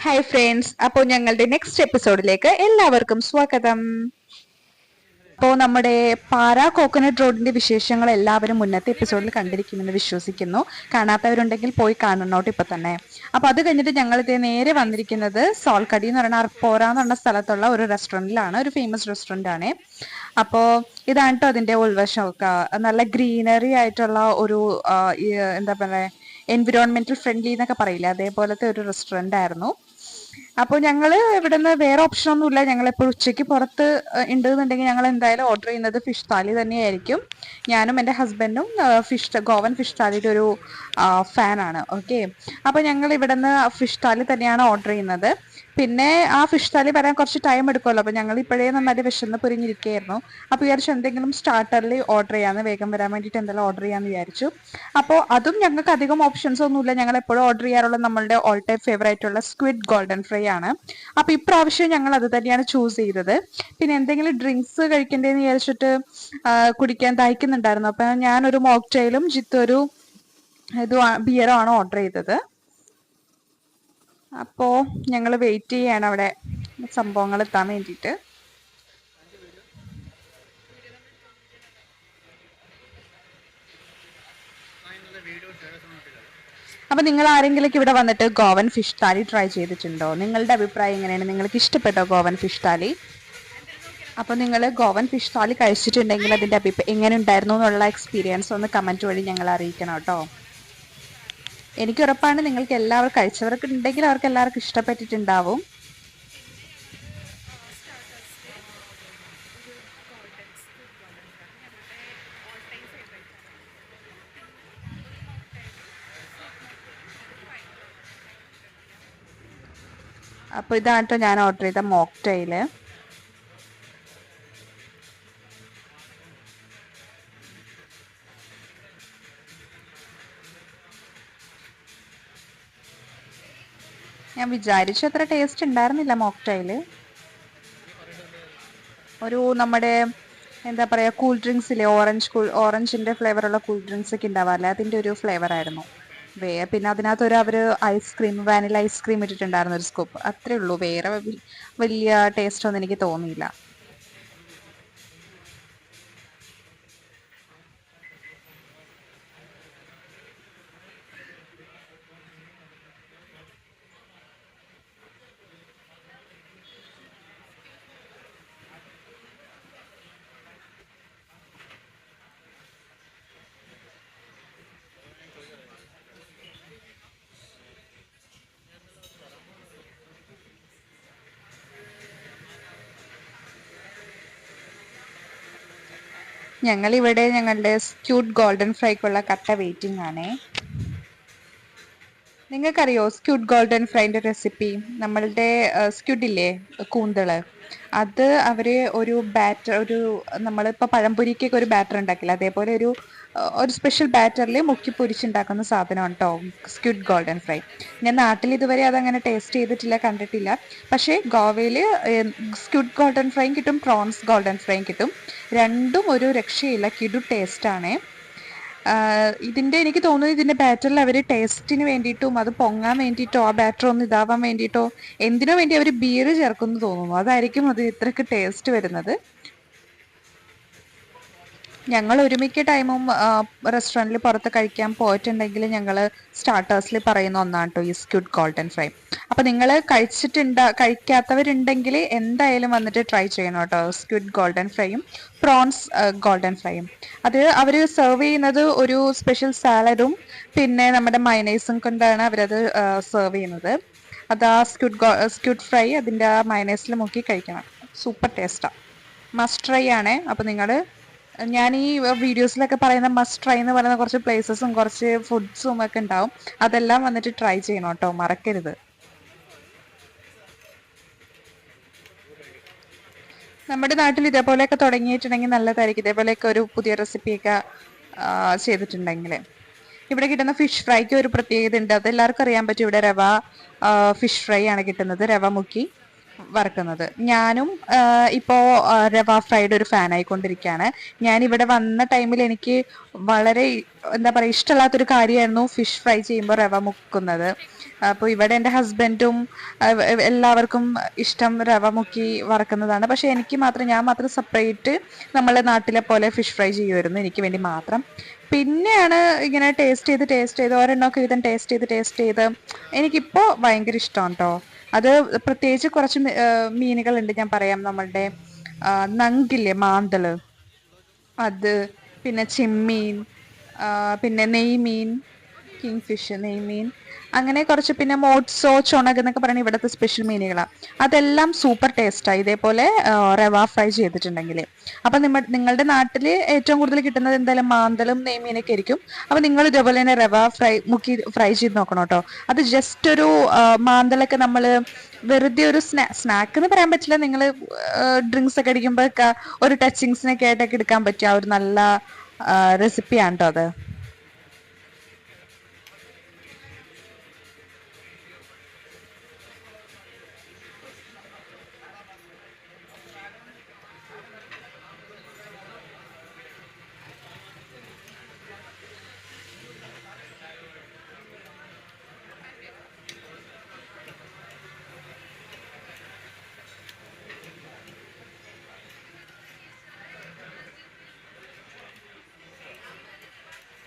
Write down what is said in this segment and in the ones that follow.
Hi friends, അപ്പോൾ ഞങ്ങളുടെ next എപ്പിസോഡിലേക്ക് എല്ലാവർക്കും സ്വാഗതം. അപ്പോൾ നമ്മുടെ പാലാ കോക്കനട്ട് റോഡിന്റെ വിശേഷങ്ങൾ എല്ലാവരും മുന്നത്തെ എപ്പിസോഡിൽ കണ്ടിരിക്കുമെന്ന് വിശ്വസിക്കുന്നു. കാണാത്തവരുണ്ടെങ്കിൽ പോയി കാണണോട്ട് ഇപ്പൊ തന്നെ. അപ്പൊ അത് കഴിഞ്ഞിട്ട് ഞങ്ങൾ ഇത് നേരെ വന്നിരിക്കുന്നത് സോൾക്കടി എന്ന് പറയുന്ന അർപ്പോറ എന്ന് പറഞ്ഞ സ്ഥലത്തുള്ള ഒരു റെസ്റ്റോറൻറ്റിലാണ്. ഒരു ഫേമസ് റെസ്റ്റോറൻ്റ് ആണ്. അപ്പോൾ ഇതാണ് കേട്ടോ അതിന്റെ ഉൾവശമൊക്കെ. നല്ല ഗ്രീനറി ആയിട്ടുള്ള ഒരു എന്താ പറയുക, എൻവിറോൺമെന്റൽ ഫ്രണ്ട്ലി എന്നൊക്കെ പറയില്ല, അതേപോലത്തെ ഒരു റെസ്റ്റോറൻ്റ് ആയിരുന്നു. അപ്പോൾ ഞങ്ങൾ ഇവിടുന്ന് വേറെ ഓപ്ഷൻ ഒന്നുമില്ല. ഞങ്ങൾ ഇപ്പോൾ ഉച്ചയ്ക്ക് പുറത്ത് ഉണ്ടെന്നുണ്ടെങ്കിൽ ഞങ്ങൾ എന്തായാലും ഓർഡർ ചെയ്യുന്നത് ഫിഷ് താലി തന്നെയായിരിക്കും. ഞാനും എൻ്റെ ഹസ്ബൻഡും ഗോവൻ ഫിഷ് താലിയുടെ ഒരു ഫാനാണ്. ഓക്കെ, അപ്പോൾ ഞങ്ങൾ ഇവിടുന്ന് ഫിഷ് താലി തന്നെയാണ് ഓർഡർ ചെയ്യുന്നത്. പിന്നെ ആ ഫിഷ് താലി വരാൻ കുറച്ച് ടൈം എടുക്കുമല്ലോ. അപ്പോൾ ഞങ്ങൾ ഇപ്പോഴേ നന്നായിട്ട് വിശന്ന് പൊരിഞ്ഞിരിക്കുകയായിരുന്നു. അപ്പോൾ വിചാരിച്ചു എന്തെങ്കിലും സ്റ്റാർട്ടറിൽ ഓർഡർ ചെയ്യാമെന്ന്, വേഗം വരാൻ വേണ്ടിയിട്ട് എന്തെങ്കിലും ഓർഡർ ചെയ്യാമെന്ന് വിചാരിച്ചു. അപ്പോൾ അതും ഞങ്ങൾക്ക് അധികം ഓപ്ഷൻസ് ഒന്നുമില്ല. ഞങ്ങൾ എപ്പോഴും ഓർഡർ ചെയ്യാറുള്ള നമ്മളുടെ ഓൾ ടൈം ഫേവറേറ്റ് ആയിട്ടുള്ള സ്ക്വിഡ് ഗോൾഡൻ ഫ്രൈ ആണ്. അപ്പോൾ ഇപ്രാവശ്യം ഞങ്ങൾ അത് തന്നെയാണ് ചൂസ് ചെയ്തത്. പിന്നെ എന്തെങ്കിലും ഡ്രിങ്ക്സ് കഴിക്കേണ്ടതെന്ന് വിചാരിച്ചിട്ട് കുടിക്കാൻ ദാഹിക്കുന്നുണ്ടായിരുന്നു. അപ്പം ഞാനൊരു മോക്ടെയിലും ജിത്ത് ഒരു ബിയറും ആണ് ഓർഡർ ചെയ്തത്. അപ്പോൾ ഞങ്ങൾ വെയിറ്റ് ചെയ്യാണ് അവിടെ സംഭവങ്ങൾ എത്താൻ വേണ്ടിയിട്ട്. അപ്പൊ നിങ്ങൾ ആരെങ്കിലും ഇവിടെ വന്നിട്ട് ഗോവൻ ഫിഷ് താലി ട്രൈ ചെയ്തിട്ടുണ്ടോ? നിങ്ങളുടെ അഭിപ്രായം എങ്ങനെയാണ്? നിങ്ങൾക്ക് ഇഷ്ടപ്പെട്ടോ ഗോവൻ ഫിഷ് താലി? അപ്പൊ നിങ്ങൾ ഗോവൻ ഫിഷ് താലി കഴിച്ചിട്ടുണ്ടെങ്കിൽ അതിന്റെ എങ്ങനെ ഉണ്ടായിരുന്നു എന്നുള്ള എക്സ്പീരിയൻസ് ഒന്ന് കമന്റ് വഴി ഞങ്ങൾ അറിയിക്കണം കേട്ടോ. എനിക്ക് ഉറപ്പാണ് നിങ്ങൾക്ക് എല്ലാവർക്കും, കഴിച്ചവർക്ക് ഉണ്ടെങ്കിൽ അവർക്ക് എല്ലാവർക്കും ഇഷ്ടപ്പെട്ടിട്ടുണ്ടാവും. അപ്പോൾ ഇതാണ് കേട്ടോ ഞാൻ ഓർഡർ ചെയ്ത മോക്ടെയില്. ഞാൻ വിചാരിച്ച അത്ര ടേസ്റ്റ് ഉണ്ടായിരുന്നില്ല മോക്ടെയില്. ഒരു നമ്മുടെ എന്താ പറയാ, കൂൾ ഡ്രിങ്ക്സ് ഇല്ലേ, ഓറഞ്ചിന്റെ ഫ്ലേവറുള്ള കൂൾ ഡ്രിങ്ക്സ് ഒക്കെ ഉണ്ടാവാറില്ലേ, അതിന്റെ ഒരു ഫ്ലേവർ ആയിരുന്നു. പിന്നെ അതിനകത്ത് അവര് ഐസ്ക്രീം, വാനില ഐസ്ക്രീം ഇട്ടിട്ടുണ്ടായിരുന്നു ഒരു സ്കൂപ്പ്, അത്രേ ഉള്ളൂ. വേറെ വലിയ ടേസ്റ്റ് ഒന്നും എനിക്ക് തോന്നിയില്ല. ഞങ്ങളിവിടെ ഞങ്ങളുടെ സ്ക്യൂഡ് ഗോൾഡൻ ഫ്രൈക്കുള്ള കട്ട വെയിറ്റിംഗ് ആണേ. നിങ്ങൾക്കറിയോ സ്ക്യൂഡ് ഗോൾഡൻ ഫ്രൈൻ്റെ റെസിപ്പി? നമ്മളുടെ സ്ക്യൂഡ് ഇല്ലേ, കൂന്തള്, അത് അവര് ഒരു ബാറ്റർ, നമ്മളിപ്പോൾ പഴംപൊരിക്കൊക്കെ ഒരു ബാറ്റർ ഉണ്ടാക്കില്ല, അതേപോലെ ഒരു സ്പെഷ്യൽ ബാറ്ററിൽ മുക്കി പൊരിച്ചുണ്ടാക്കുന്ന സാധനമാണ് കേട്ടോ സ്ക്യൂഡ് ഗോൾഡൻ ഫ്രൈ. ഞാൻ നാട്ടിൽ ഇതുവരെ അതങ്ങനെ ടേസ്റ്റ് ചെയ്തിട്ടില്ല, കണ്ടിട്ടില്ല. പക്ഷേ ഗോവയിൽ സ്ക്യൂഡ് ഗോൾഡൻ ഫ്രൈയും കിട്ടും, പ്രോൺസ് ഗോൾഡൻ ഫ്രൈയും കിട്ടും. രണ്ടും ഒരു രക്ഷയില്ല, കിടു ടേസ്റ്റാണ്. ഇതിന്റെ എനിക്ക് തോന്നുന്നു ഇതിന്റെ ബാറ്ററിൽ അവർ ടേസ്റ്റിന് വേണ്ടിയിട്ടും അത് പൊങ്ങാൻ വേണ്ടിയിട്ടോ ആ ബാറ്റർ ഒന്ന് ഇതാവാൻ വേണ്ടിയിട്ടോ എന്തിനോ വേണ്ടി അവർ ബീർ ചേർക്കുന്നു തോന്നുന്നു. അതായിരിക്കും അത് ഇത്രയ്ക്ക് ടേസ്റ്റ് വരുന്നത്. ഞങ്ങൾ ഒരുമിക്ക ടൈമും റെസ്റ്റോറൻറ്റിൽ പുറത്ത് കഴിക്കാൻ പോയിട്ടുണ്ടെങ്കിൽ ഞങ്ങൾ സ്റ്റാർട്ടേഴ്സിൽ പറയുന്ന ഒന്നാണ് കേട്ടോ ഈ സ്ക്യൂഡ് ഗോൾഡൻ ഫ്രൈ. അപ്പോൾ നിങ്ങൾ കഴിക്കാത്തവരുണ്ടെങ്കിൽ എന്തായാലും വന്നിട്ട് ട്രൈ ചെയ്യണം കേട്ടോ സ്ക്യൂഡ് ഗോൾഡൻ ഫ്രൈയും പ്രോൺസ് ഗോൾഡൻ ഫ്രൈയും. അത് അവർ സെർവ് ചെയ്യുന്നത് ഒരു സ്പെഷ്യൽ സാലഡും പിന്നെ നമ്മുടെ മയനൈസും കൊണ്ടാണ് അവരത് സെർവ് ചെയ്യുന്നത്. അത് ആ സ്ക്യൂഡ് ഫ്രൈ അതിൻ്റെ ആ മയനൈസിൽ മുക്കി കഴിക്കണം. സൂപ്പർ ടേസ്റ്റാണ്, മസ്റ്റ് ട്രൈ ആണ്. അപ്പോൾ നിങ്ങൾ, ഞാൻ ഈ വീഡിയോസിലൊക്കെ പറയുന്ന മസ്റ്റ് ട്രൈ എന്ന് പറയുന്ന കുറച്ച് പ്ലേസസും കുറച്ച് ഫുഡ്സും ഒക്കെ ഉണ്ടാവും, അതെല്ലാം വന്നിട്ട് ട്രൈ ചെയ്യണം കേട്ടോ, മറക്കരുത്. നമ്മുടെ നാട്ടിൽ ഇതേപോലെയൊക്കെ തുടങ്ങിയിട്ടുണ്ടെങ്കിൽ നല്ലതായിരിക്കും, ഇതേപോലെയൊക്കെ ഒരു പുതിയ റെസിപ്പിയൊക്കെ ചെയ്തിട്ടുണ്ടെങ്കിൽ. ഇവിടെ കിട്ടുന്ന ഫിഷ് ഫ്രൈക്ക് ഒരു പ്രത്യേകത ഉണ്ട്, അത് എല്ലാവർക്കും അറിയാൻ പറ്റും. ഇവിടെ റവ ഫിഷ് ഫ്രൈ ആണ് കിട്ടുന്നത്, റവ മുക്കി. വറക്കുന്നത്. ഞാനും ഇപ്പോ റവ ഫ്രൈഡ് ഒരു ഫാൻ ആയിക്കൊണ്ടിരിക്കുകയാണ്. ഞാൻ ഇവിടെ വന്ന ടൈമിൽ എനിക്ക് വളരെ എന്താ പറയുക ഇഷ്ടമല്ലാത്തൊരു കാര്യമായിരുന്നു ഫിഷ് ഫ്രൈ ചെയ്യുമ്പോൾ റവ മുക്കുന്നത്. അപ്പോൾ ഇവിടെ എൻ്റെ ഹസ്ബൻഡും എല്ലാവർക്കും ഇഷ്ടം റവ മുക്കി വറക്കുന്നതാണ്. പക്ഷെ എനിക്ക് മാത്രം ഞാൻ മാത്രം സെപ്പറേറ്റ് നമ്മളെ നാട്ടിലെ പോലെ ഫിഷ് ഫ്രൈ ചെയ്യുമായിരുന്നു എനിക്ക് വേണ്ടി മാത്രം. പിന്നെയാണ് ഇങ്ങനെ ടേസ്റ്റ് ചെയ്ത് ഒരെണ്ണമൊക്കെ വീതം ടേസ്റ്റ് ചെയ്ത് എനിക്കിപ്പോൾ ഭയങ്കര ഇഷ്ടമാണ് കേട്ടോ. അത് പ്രത്യേകിച്ച് കുറച്ച് മീനുകളുണ്ട് ഞാൻ പറയാം. നമ്മളുടെ നങ്കില്ലേ, മാന്തള്, അത്, പിന്നെ ചെമ്മീൻ, പിന്നെ നെയ്മീൻ, കിങ് ഫിഷ്, നെയ്മീൻ, അങ്ങനെ കുറച്ച്, പിന്നെ മോട്സോ ചുണക് എന്നൊക്കെ പറയുന്നത് ഇവിടുത്തെ സ്പെഷ്യൽ മീനുകളാണ്. അതെല്ലാം സൂപ്പർ ടേസ്റ്റാണ് ഇതേപോലെ റവ ഫ്രൈ ചെയ്തിട്ടുണ്ടെങ്കിൽ. അപ്പം നിങ്ങളുടെ നാട്ടിൽ ഏറ്റവും കൂടുതൽ കിട്ടുന്നത് എന്തായാലും മാന്തലും നെയ്മീനൊക്കെ ആയിരിക്കും. അപ്പം നിങ്ങൾ ഇതേപോലെ തന്നെ റവ മുക്കി ഫ്രൈ ചെയ്ത് നോക്കണം കേട്ടോ. അത് ജസ്റ്റ് ഒരു മാന്തലൊക്കെ നമ്മൾ വെറുതെ ഒരു സ്നാക്ക് എന്ന് പറയാൻ പറ്റില്ല, നിങ്ങൾ ഡ്രിങ്ക്സ് ഒക്കെ അടിക്കുമ്പോൾ ഒരു ടച്ചിങ്സിനൊക്കെ ആയിട്ടൊക്കെ എടുക്കാൻ പറ്റിയ ഒരു നല്ല റെസിപ്പിയാണ് കേട്ടോ അത്.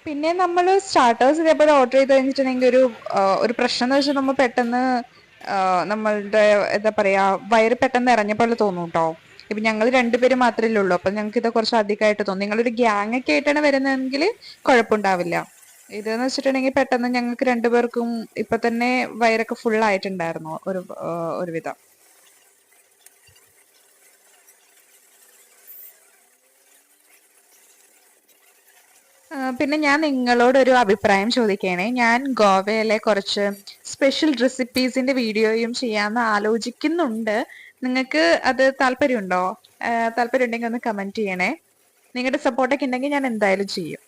പിന്നെ നമ്മൾ സ്റ്റാർട്ടേഴ്സ് ഇതേപോലെ ഓർഡർ ചെയ്ത് കഴിഞ്ഞിട്ടുണ്ടെങ്കിൽ ഒരു പ്രശ്നം എന്ന് വെച്ചാൽ നമ്മൾ പെട്ടെന്ന് നമ്മളുടെ എന്താ പറയാ വയറ് പെട്ടെന്ന് ഇറങ്ങിയ പോലെ തോന്നും കേട്ടോ. ഇപ്പൊ ഞങ്ങൾ രണ്ടുപേരും മാത്രമല്ലേ ഉള്ളൂ, അപ്പൊ ഞങ്ങൾക്ക് ഇത് കുറച്ച് അധികമായിട്ട് തോന്നും. നിങ്ങളൊരു ഗ്യാങ് ഒക്കെ ആയിട്ടാണ് വരുന്നതെങ്കിൽ കുഴപ്പമുണ്ടാവില്ല. ഇതെന്ന് വെച്ചിട്ടുണ്ടെങ്കിൽ പെട്ടെന്ന് ഞങ്ങൾക്ക് രണ്ടുപേർക്കും ഇപ്പൊ തന്നെ വയറൊക്കെ ഫുൾ ആയിട്ടുണ്ടായിരുന്നു ഒരുവിധം. പിന്നെ ഞാൻ നിങ്ങളോടൊരു അഭിപ്രായം ചോദിക്കുകയാണെ. ഞാൻ ഗോവയിലെ കുറച്ച് സ്പെഷ്യൽ റെസിപ്പീസിന്റെ വീഡിയോയും ചെയ്യാമെന്ന് ആലോചിക്കുന്നുണ്ട്. നിങ്ങൾക്ക് അത് താല്പര്യമുണ്ടോ? താല്പര്യം ഉണ്ടെങ്കിൽ ഒന്ന് കമന്റ് ചെയ്യണേ. നിങ്ങളുടെ സപ്പോർട്ടൊക്കെ ഉണ്ടെങ്കിൽ ഞാൻ എന്തായാലും ചെയ്യും.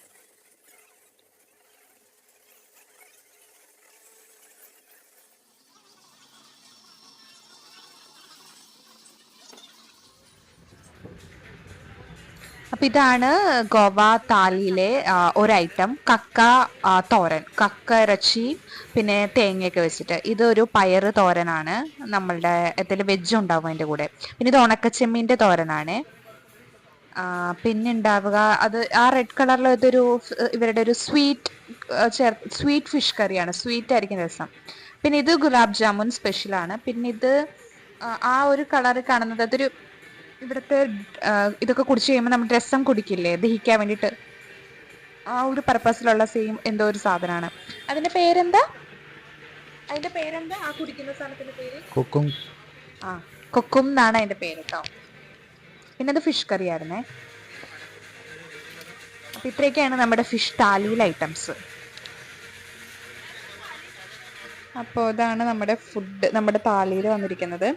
അപ്പൊ ഇതാണ് ഗോവ താലിയിലെ ഒരു ഐറ്റം, കക്ക തോരൻ. കക്ക ഇറച്ചി പിന്നെ തേങ്ങയൊക്കെ വെച്ചിട്ട് ഇതൊരു പയറ് തോരനാണ്. നമ്മളുടെ എന്തെങ്കിലും വെജ് ഉണ്ടാവും അതിന്റെ കൂടെ. പിന്നെ ഇത് ഉണക്കച്ചെമ്മീന്റെ തോരനാണ്. പിന്നെ ഉണ്ടാവുക അത് ആ റെഡ് കളറിൽ ഇതൊരു ഇവരുടെ ഒരു സ്വീറ്റ് ഫിഷ് കറിയാണ്. സ്വീറ്റ് ആയിരിക്കും രസം. പിന്നെ ഇത് ഗുലാബ് ജാമുൻ സ്പെഷ്യലാണ്. പിന്നെ ഇത് ആ ഒരു കളർ കാണുന്നത് അതൊരു ഇവിടുത്തെ ഇതൊക്കെ കുടിച്ചു കഴിയുമ്പോൾ നമ്മൾ രസം കുടിക്കില്ലേ ദഹിക്കാൻ വേണ്ടിയിട്ട്, ആ ഒരു പർപ്പസിലുള്ള സെയിം എന്തോ ഒരു സാധനമാണ്. അതിന്റെ പേരെന്താ? ആ കുടിക്കുന്ന സാധനത്തിന്റെ പേര് കൊക്കും. ആ കൊക്കും എന്നാണ് അതിന്റെ പേര് കേട്ടോ. പിന്നെ അത് ഫിഷ് കറി ആയിരുന്നേ. അപ്പൊ ഇത്രയൊക്കെയാണ് നമ്മുടെ ഫിഷ് താലിയിൽ ഐറ്റംസ്. അപ്പോൾ ഇതാണ് നമ്മുടെ ഫുഡ്, നമ്മുടെ താലിയിൽ വന്നിരിക്കുന്നത്.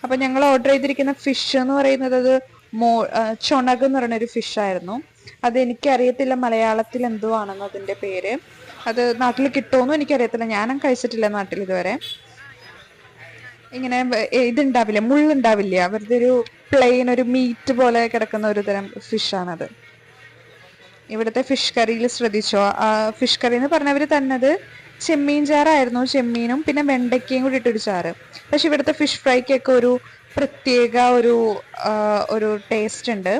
അപ്പൊ ഞങ്ങൾ ഓർഡർ ചെയ്തിരിക്കുന്ന ഫിഷ് എന്ന് പറയുന്നത് അത് ചൊണക് എന്ന് പറയുന്ന ഒരു ഫിഷ് ആയിരുന്നു. അത് എനിക്കറിയത്തില്ല മലയാളത്തിൽ എന്തോ ആണെന്ന് അതിന്റെ പേര്. അത് നാട്ടിൽ കിട്ടുമോന്നും എനിക്കറിയത്തില്ല, ഞാനും കഴിച്ചിട്ടില്ല നാട്ടിൽ ഇതുവരെ. ഇങ്ങനെ ഇതുണ്ടാവില്ല, മുള്ളുണ്ടാവില്ല, അവരുടെ ഒരു പ്ലെയിൻ ഒരു മീറ്റ് പോലെ കിടക്കുന്ന ഒരു തരം ഫിഷാണത്. ഇവിടുത്തെ ഫിഷ് കറിയിൽ ശ്രദ്ധിച്ചോ, ഫിഷ് കറി എന്ന് പറഞ്ഞവർ തന്നത് ചെമ്മീൻ ചാറായിരുന്നു. ചെമ്മീനും പിന്നെ വെണ്ടയ്ക്കയും കൂടി ഇട്ടൊരു ചാറ്. പക്ഷെ ഇവിടുത്തെ ഫിഷ് ഫ്രൈക്കൊക്കെ ഒരു പ്രത്യേക ഒരു ടേസ്റ്റ് ഉണ്ട്.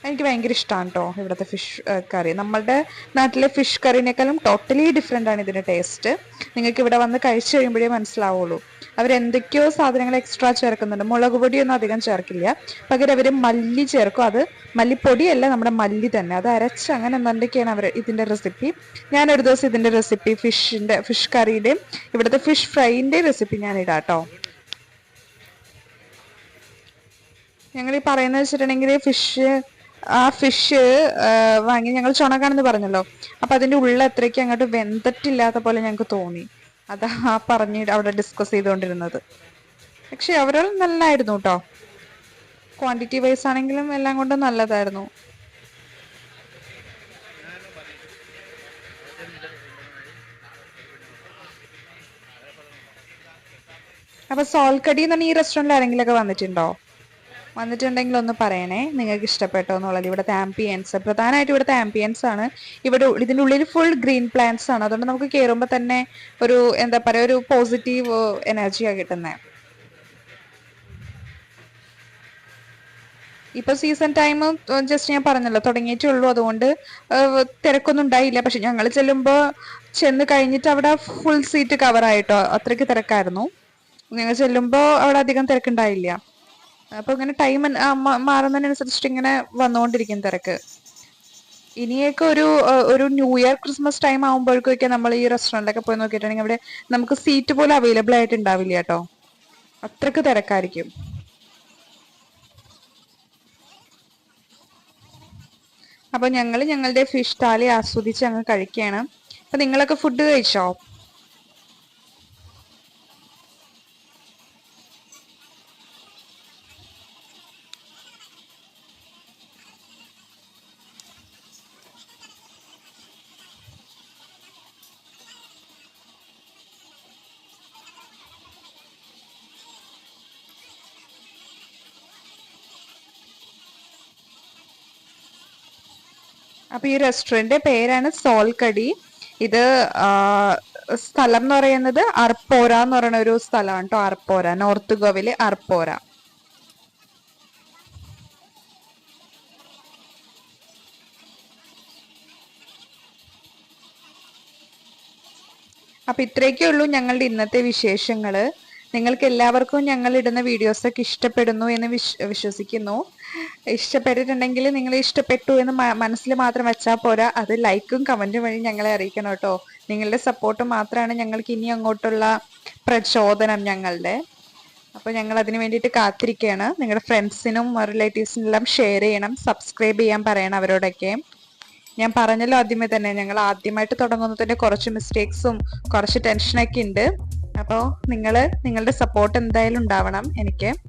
എനിക്ക് ഭയങ്കര ഇഷ്ടമാണ് കേട്ടോ ഇവിടുത്തെ ഫിഷ് കറി. നമ്മളുടെ നാട്ടിലെ ഫിഷ് കറിനേക്കാളും ടോട്ടലി ഡിഫറെൻ്റ് ആണ് ഇതിൻ്റെ ടേസ്റ്റ്. നിങ്ങൾക്ക് ഇവിടെ വന്ന് കഴിച്ചു കഴിയുമ്പോഴേ മനസ്സിലാവുള്ളൂ. അവരെന്തൊക്കെയോ സാധനങ്ങൾ എക്സ്ട്രാ ചേർക്കുന്നുണ്ട്. മുളക് പൊടിയൊന്നും അധികം ചേർക്കില്ല, പകരം അവർ മല്ലി ചേർക്കും. അത് മല്ലിപ്പൊടിയല്ല, നമ്മുടെ മല്ലി തന്നെ, അത് അരച്ച് അങ്ങനെ എന്തൊക്കെയാണ് അവർ ഇതിൻ്റെ റെസിപ്പി. ഞാനൊരു ദിവസം ഇതിൻ്റെ റെസിപ്പി ഫിഷ് കറിയുടെയും ഇവിടുത്തെ ഫിഷ് ഫ്രൈൻ്റെ റെസിപ്പി ഞാൻ ഇടാം കേട്ടോ. ഞങ്ങൾ ഈ പറയുന്നത് വെച്ചിട്ടുണ്ടെങ്കിൽ ആ ഫിഷ് വാങ്ങി ഞങ്ങൾ ചുണക്കാണെന്ന് പറഞ്ഞല്ലോ. അപ്പൊ അതിന്റെ ഉള്ളിൽ അത്രയ്ക്ക് അങ്ങോട്ട് വെന്തിട്ടില്ലാത്ത പോലെ ഞങ്ങൾക്ക് തോന്നി. അതാ പറഞ്ഞ് അവിടെ ഡിസ്കസ് ചെയ്തുകൊണ്ടിരുന്നത്. പക്ഷെ ഓവറോൾ നല്ലായിരുന്നു കേട്ടോ. ക്വാണ്ടിറ്റി വൈസ് ആണെങ്കിലും എല്ലാം കൊണ്ടും നല്ലതായിരുന്നു. അപ്പൊ സോൾക്കടി എന്ന് പറഞ്ഞ ഈ റെസ്റ്റോറൻറ്റിൽ ആരെങ്കിലും ഒക്കെ വന്നിട്ടുണ്ടോ? വന്നിട്ടുണ്ടെങ്കിൽ ഒന്ന് പറയണേ നിങ്ങൾക്ക് ഇഷ്ടപ്പെട്ടോ എന്നുള്ളത്. ഇവിടുത്തെ ആംബിയൻസ്, പ്രധാനമായിട്ട് ഇവിടുത്തെ ആംബിയൻസ് ആണ്. ഇവിടെ ഇതിൻ്റെ ഉള്ളിൽ ഫുൾ ഗ്രീൻ പ്ലാന്റ്സ് ആണ്. അതുകൊണ്ട് നമുക്ക് കയറുമ്പോൾ തന്നെ ഒരു എന്താ പറയുക, ഒരു പോസിറ്റീവ് എനർജിയാണ് കിട്ടുന്നത്. ഇപ്പൊ സീസൺ ടൈം ജസ്റ്റ് ഞാൻ പറഞ്ഞല്ലോ തുടങ്ങിയിട്ടേ ഉള്ളൂ, അതുകൊണ്ട് തിരക്കൊന്നും ഉണ്ടായില്ല. പക്ഷെ ഞങ്ങൾ ചെന്ന് കഴിഞ്ഞിട്ട് അവിടെ ഫുൾ സീറ്റ് കവർ ആയിട്ടോ, അത്രയ്ക്ക് തിരക്കായിരുന്നു. ഞങ്ങൾ ചെല്ലുമ്പോൾ അവിടെ അധികം തിരക്കുണ്ടായില്ല. അപ്പൊ ഇങ്ങനെ ടൈം മാറുന്നതിനനുസരിച്ചിട്ട് ഇങ്ങനെ വന്നുകൊണ്ടിരിക്കും തിരക്ക്. ഇനിയൊക്കെ ഒരു ന്യൂ ഇയർ ക്രിസ്മസ് ടൈം ആകുമ്പോഴേക്കൊക്കെ നമ്മൾ ഈ റെസ്റ്റോറൻറ്റിലൊക്കെ പോയി നോക്കിയിട്ടുണ്ടെങ്കിൽ അവിടെ നമുക്ക് സീറ്റ് പോലും അവൈലബിൾ ആയിട്ട് ഉണ്ടാവില്ല കേട്ടോ, അത്രയ്ക്ക് തിരക്കായിരിക്കും. അപ്പൊ ഞങ്ങളുടെ ഫിഷ് താലി ആസ്വദിച്ച് അങ്ങ് കഴിക്കുകയാണ്. അപ്പൊ നിങ്ങളൊക്കെ ഫുഡ് കഴിച്ചോ? അപ്പൊ ഈ റെസ്റ്റോറന്റ് പേരാണ് സോൾക്കടി. ഇത് സ്ഥലം എന്ന് പറയുന്നത് അർപ്പോര എന്ന് പറയുന്ന ഒരു സ്ഥലമാണ് കേട്ടോ. അർപ്പോര, നോർത്ത് ഗോവയിലെ അർപ്പോര. അപ്പൊ ഇത്രയൊക്കെ ഉള്ളൂ ഞങ്ങളുടെ ഇന്നത്തെ വിശേഷങ്ങള്. നിങ്ങൾക്ക് എല്ലാവർക്കും ഞങ്ങൾ ഇടുന്ന വീഡിയോസ് ഒക്കെ ഇഷ്ടപ്പെടുന്നു എന്ന് വിശ്വസിക്കുന്നു. ഇഷ്ടപ്പെട്ടിട്ടുണ്ടെങ്കിൽ നിങ്ങൾ ഇഷ്ടപ്പെട്ടു എന്ന് മനസ്സിൽ മാത്രം വെച്ചാൽ പോരാ, അത് ലൈക്കും കമന്റും വഴി ഞങ്ങളെ അറിയിക്കണം കേട്ടോ. നിങ്ങളുടെ സപ്പോർട്ട് മാത്രമാണ് ഞങ്ങൾക്ക് ഇനി അങ്ങോട്ടുള്ള പ്രചോദനം ഞങ്ങളുടെ. അപ്പൊ ഞങ്ങൾ അതിന് വേണ്ടിയിട്ട് കാത്തിരിക്കുകയാണ്. നിങ്ങളുടെ ഫ്രണ്ട്സിനും റിലേറ്റീവ്സിനും എല്ലാം ഷെയർ ചെയ്യണം, സബ്സ്ക്രൈബ് ചെയ്യാൻ പറയണം അവരോടൊക്കെ. ഞാൻ പറഞ്ഞല്ലോ ആദ്യമേ തന്നെ, ഞങ്ങൾ ആദ്യമായിട്ട് തുടങ്ങുന്നതിന്റെ കുറച്ച് മിസ്റ്റേക്സും കുറച്ച് ടെൻഷനൊക്കെ ഉണ്ട്. അപ്പോൾ നിങ്ങളുടെ സപ്പോർട്ട് എന്തായാലും ഉണ്ടാവണം എനിക്ക്.